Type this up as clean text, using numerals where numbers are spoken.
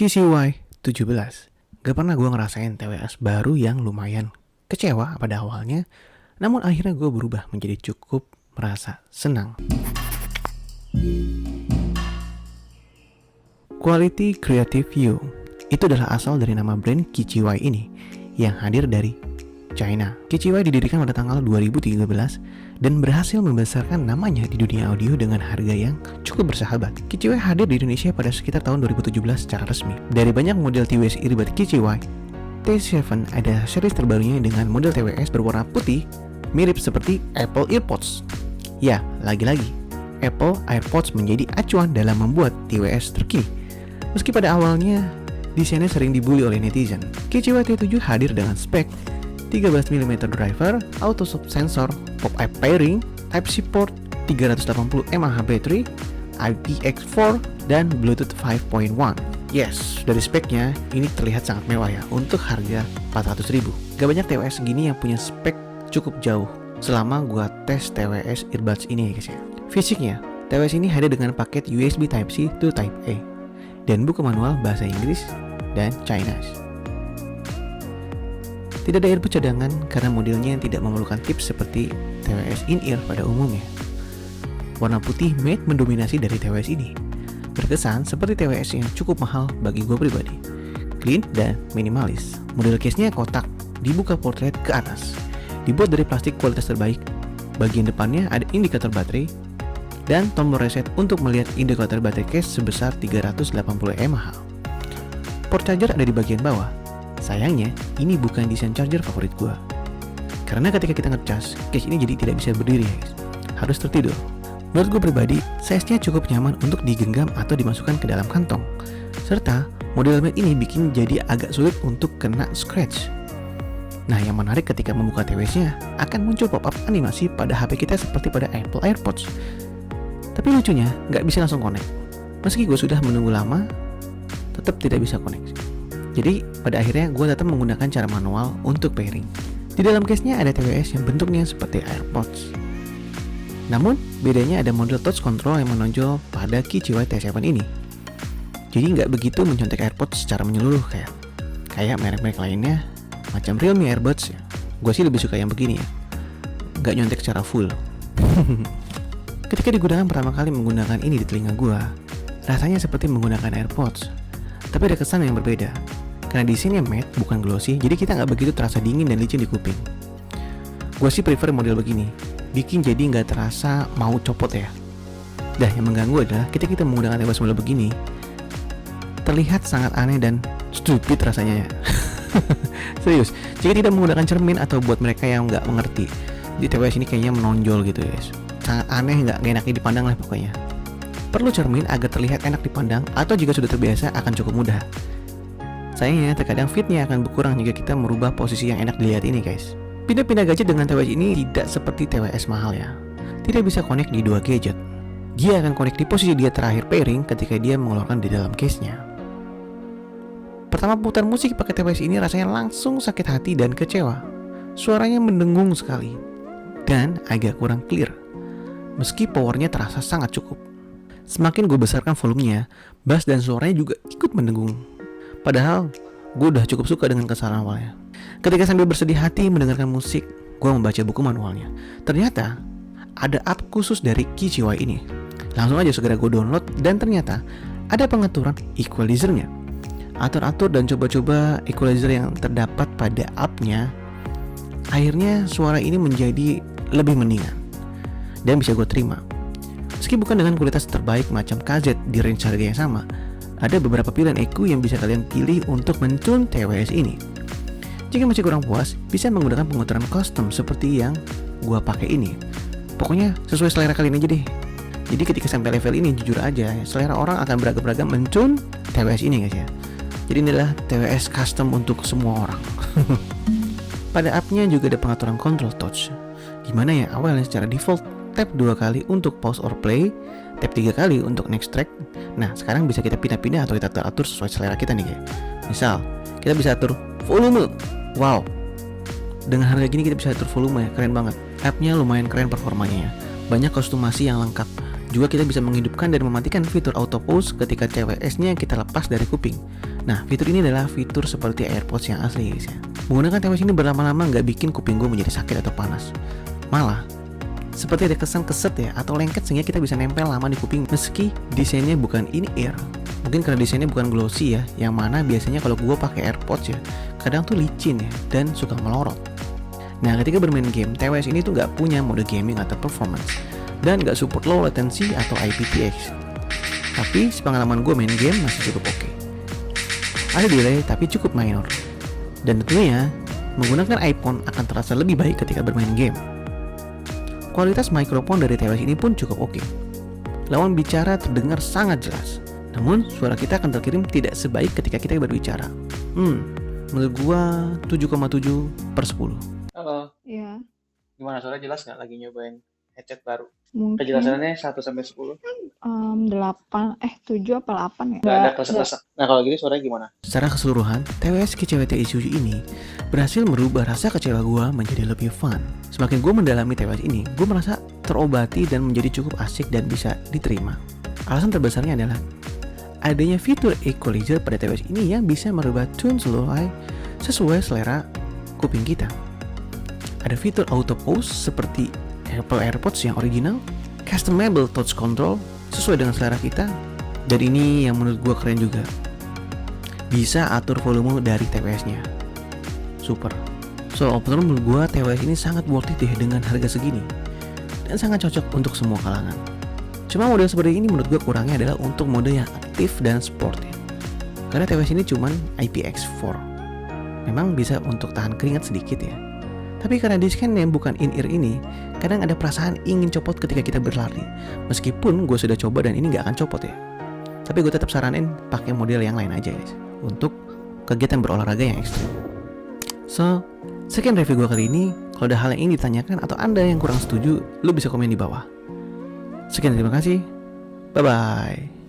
KCY 17. Gak pernah gue ngerasain TWS baru yang lumayan kecewa pada awalnya, namun akhirnya gue berubah menjadi cukup merasa senang. Quality Creative View itu adalah asal dari nama brand KCY ini yang hadir dari China. KCY didirikan pada tanggal 2013 dan berhasil membesarkan namanya di dunia audio dengan harga yang cukup bersahabat. KCY hadir di Indonesia pada sekitar tahun 2017 secara resmi. Dari banyak model TWS earbud KCY, T7 ada series terbarunya dengan model TWS berwarna putih mirip seperti Apple AirPods. Ya, lagi-lagi Apple AirPods menjadi acuan dalam membuat TWS terkini. Meski pada awalnya desainnya sering dibully oleh netizen, KCY T7 hadir dengan spek 13mm driver, auto sensor, pop-up pairing, Type-C port, 380 mAh baterai, IPX4, dan Bluetooth 5.1. Yes, dari speknya ini terlihat sangat mewah ya untuk harga 400.000. Gak banyak TWS segini yang punya spek cukup jauh selama gua tes TWS earbuds ini ya guys ya. Fisiknya, TWS ini hadir dengan paket USB Type-C to Type-A dan buku manual bahasa Inggris dan Chinese. Tidak ada earbud cadangan karena modelnya tidak memerlukan tips seperti TWS in-ear pada umumnya. Warna putih matte mendominasi dari TWS ini. Berkesan seperti TWS yang cukup mahal bagi gue pribadi. Clean dan minimalis. Model case-nya kotak, dibuka portrait ke atas. Dibuat dari plastik kualitas terbaik. Bagian depannya ada indikator baterai dan tombol reset untuk melihat indikator baterai case sebesar 380 mAh. Port charger ada di bagian bawah. Sayangnya, ini bukan desain charger favorit gua. Karena ketika kita ngecas, case ini jadi tidak bisa berdiri guys. Harus tertidur. Menurut gue pribadi, size-nya cukup nyaman untuk digenggam atau dimasukkan ke dalam kantong. Serta, model matte ini bikin jadi agak sulit untuk kena scratch. Nah, yang menarik ketika membuka TWS-nya, akan muncul pop-up animasi pada HP kita seperti pada Apple AirPods. Tapi lucunya, nggak bisa langsung connect. Meski gue sudah menunggu lama, tetap tidak bisa connect. Jadi pada akhirnya gue tetap menggunakan cara manual untuk pairing. Di dalam case-nya ada TWS yang bentuknya seperti AirPods. Namun bedanya ada model touch control yang menonjol pada KCY T7 ini. Jadi nggak begitu mencontek AirPods secara menyeluruh kayak merek-merek lainnya macam Realme Earbuds ya. Gue sih lebih suka yang begini ya, nggak nyontek secara full. Ketika digunakan pertama kali menggunakan ini di telinga gue, rasanya seperti menggunakan AirPods. Tapi ada kesan yang berbeda. Karena desainnya matte bukan glossy, jadi kita nggak begitu terasa dingin dan licin di kuping. Gue sih prefer model begini, bikin jadi nggak terasa mau copot ya. Dah, yang mengganggu adalah ketika kita menggunakan TWS model begini, terlihat sangat aneh dan stupid rasanya ya. Serius, jika tidak menggunakan cermin atau buat mereka yang nggak mengerti, di TWS ini kayaknya menonjol gitu guys. Sangat aneh, nggak enaknya dipandang lah pokoknya. Perlu cermin agar terlihat enak dipandang, atau jika sudah terbiasa akan cukup mudah. Sayangnya terkadang fitnya akan berkurang jika kita merubah posisi yang enak dilihat ini guys. Pindah-pindah gadget dengan TWS ini tidak seperti TWS mahal ya. Tidak bisa connect di dua gadget. Dia akan connect di posisi dia terakhir pairing ketika dia mengeluarkan di dalam case-nya. Pertama putar musik pakai TWS ini rasanya langsung sakit hati dan kecewa. Suaranya mendengung sekali dan agak kurang clear. Meski powernya terasa sangat cukup. Semakin gue besarkan volumenya, bass dan suaranya juga ikut mendengung. Padahal gue udah cukup suka dengan kesan awalnya. Ketika sambil bersedih hati mendengarkan musik, gue membaca buku manualnya. Ternyata ada app khusus dari KCY ini. Langsung aja segera gue download dan ternyata ada pengaturan equalizer-nya. Atur-atur dan coba-coba equalizer yang terdapat pada app-nya. Akhirnya suara ini menjadi lebih mendingan dan bisa gue terima. Meski bukan dengan kualitas terbaik macam KZ di range harga yang sama, ada beberapa pilihan EQ yang bisa kalian pilih untuk mentune TWS ini. Jika masih kurang puas, bisa menggunakan pengaturan custom seperti yang gua pakai ini. Pokoknya sesuai selera kalian aja deh. Jadi ketika sampai level ini, jujur aja, selera orang akan beragam-beragam mentune TWS ini guys ya. Jadi ini adalah TWS custom untuk semua orang. Pada app-nya juga ada pengaturan control touch. Gimana ya, awalnya secara default tap 2 kali untuk pause or play, tap 3 kali untuk next track. Nah, sekarang bisa kita pindah-pindah atau kita atur sesuai selera kita nih guys. Misal, kita bisa atur volume. Wow, dengan harga gini kita bisa atur volume ya, keren banget. App-nya lumayan keren performanya ya. Banyak kostumasi yang lengkap. Juga kita bisa menghidupkan dan mematikan fitur auto pause ketika TWS-nya kita lepas dari kuping. Nah, fitur ini adalah fitur seperti AirPods yang asli guys ya. Menggunakan TWS ini berlama-lama nggak bikin kuping gue menjadi sakit atau panas. Malah, seperti ada kesan keset ya atau lengket sehingga kita bisa nempel lama di kuping meski desainnya bukan in-ear. Mungkin karena desainnya bukan glossy ya, yang mana biasanya kalau gue pakai AirPods ya, kadang tuh licin ya dan suka melorot. Nah, ketika bermain game, TWS ini tuh nggak punya mode gaming atau performance dan nggak support low latency atau IPTX. Tapi sepengalaman gue main game masih cukup oke. Ada delay tapi cukup minor. Dan tentunya, menggunakan iPhone akan terasa lebih baik ketika bermain game. Kualitas mikrofon dari TWS ini pun cukup oke. Lawan bicara terdengar sangat jelas. Namun, suara kita akan terkirim tidak sebaik ketika kita berbicara. Menurut gua 7,7/10. Halo, Iya, gimana suara jelas nggak lagi nyobain headset baru? mungkin Kejelasannya 1-10, 8, 7 apa 8 ya? nggak ada klesek-klesek. Nah kalau gitu suaranya gimana? Secara keseluruhan, TWS KCWT Isuzu ini berhasil merubah rasa kecewa gua menjadi lebih fun. Semakin gua mendalami TWS ini, gua merasa terobati dan menjadi cukup asik dan bisa diterima. Alasan terbesarnya adalah adanya fitur equalizer pada TWS ini yang bisa merubah tune sesuai selera kuping kita. Ada fitur auto pause seperti Apple AirPods yang original, customable touch control sesuai dengan selera kita, dan ini yang menurut gue keren juga, bisa atur volume dari TWS-nya. Super. So overall menurut gue TWS ini sangat worth it deh dengan harga segini, dan sangat cocok untuk semua kalangan. Cuma model seperti ini menurut gue kurangnya adalah untuk mode yang aktif dan sport ya. Karena TWS ini cuman IPX4. Memang bisa untuk tahan keringat sedikit ya. Tapi karena desain yang bukan in-ear ini, kadang ada perasaan ingin copot ketika kita berlari. Meskipun gue sudah coba dan ini gak akan copot ya. Tapi gue tetap saranin pakai model yang lain aja guys, untuk kegiatan berolahraga yang ekstrim. So, sekian review gue kali ini. Kalau ada hal yang ingin ditanyakan atau Anda yang kurang setuju, lu bisa komen di bawah. Sekian, terima kasih. Bye-bye.